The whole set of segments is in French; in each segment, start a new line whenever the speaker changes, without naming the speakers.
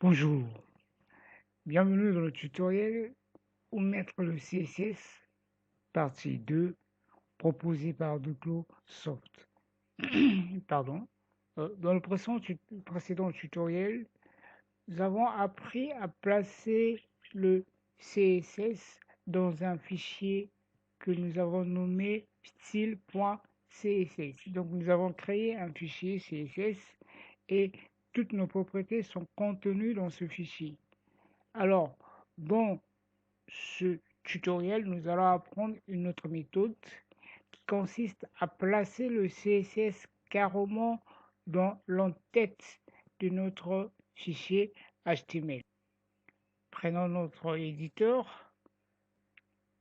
Bonjour, bienvenue dans le tutoriel où mettre le CSS partie 2 proposé par Duclosoft. Pardon. Dans le précédent tutoriel, nous avons appris à placer le CSS dans un fichier que nous avons nommé style.css. Donc nous avons créé un fichier CSS et toutes nos propriétés sont contenues dans ce fichier. Alors, dans ce tutoriel, nous allons apprendre une autre méthode qui consiste à placer le CSS carrément dans l'entête de notre fichier HTML. Prenons notre éditeur.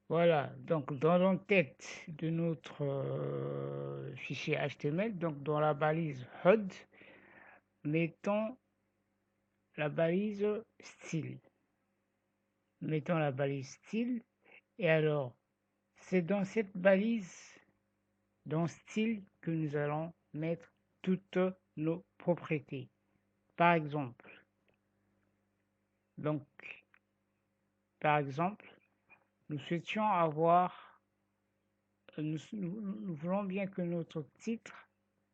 Voilà, donc dans l'entête de notre fichier HTML, donc dans la balise HUD, mettons la balise style. Mettons la balise style. Et alors, c'est dans cette balise, dans style, que nous allons mettre toutes nos propriétés. Par exemple, nous souhaitions avoir, nous voulons bien que notre titre,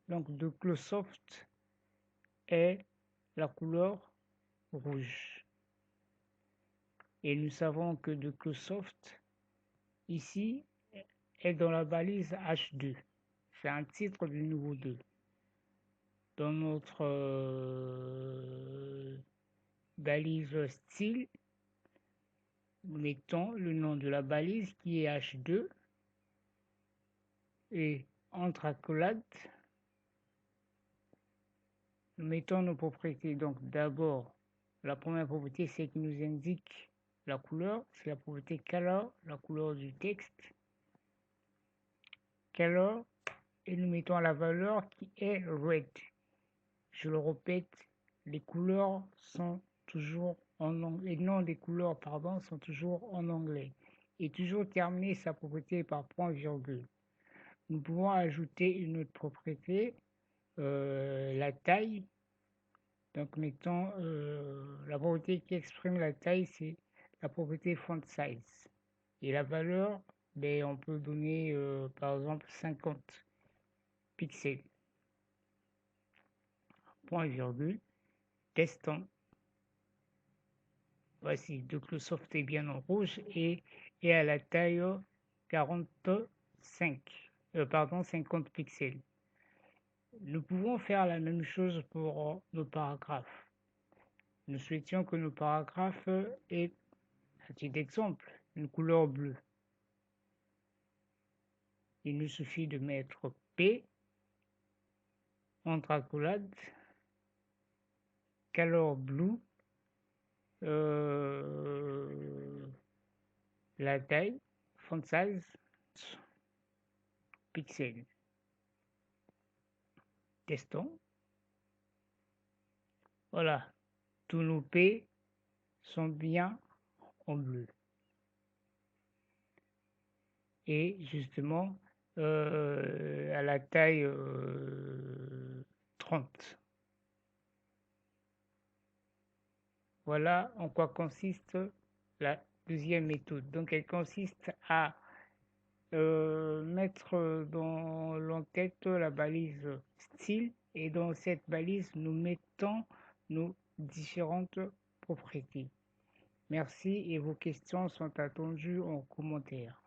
donc de Duclosoft, ait la couleur rouge. Et nous savons que Duclosoft, ici, est dans la balise H2. C'est un titre du niveau 2. Dans notre balise style, nous mettons le nom de la balise qui est H2 et entre accolades, nous mettons nos propriétés. Donc d'abord, la première propriété, c'est qui nous indique la couleur, c'est la propriété color, la couleur du texte, color, et nous mettons la valeur qui est red. Je le répète, les couleurs sont toujours en anglais, les noms des couleurs, pardon, sont toujours en anglais. Et toujours terminer sa propriété par point virgule. Nous pouvons ajouter une autre propriété, la taille. Donc mettons la propriété qui exprime la taille, c'est la propriété font size. Et la valeur, ben, on peut donner par exemple 50 pixels. Point virgule, testons. Voici, Duclosoft est bien en rouge et à la taille 50 pixels. Nous pouvons faire la même chose pour nos paragraphes. Nous souhaitions que nos paragraphes aient, à titre d'exemple, une couleur bleue. Il nous suffit de mettre P, entre accolades, color blue, la taille, font size, pixels. Testons. Voilà, tous nos P sont bien en bleu. Et justement, à la taille 30. Voilà en quoi consiste la deuxième méthode. Donc elle consiste à mettre dans l'entête la balise style et dans cette balise nous mettons nos différentes propriétés. Merci et vos questions sont attendues en commentaire.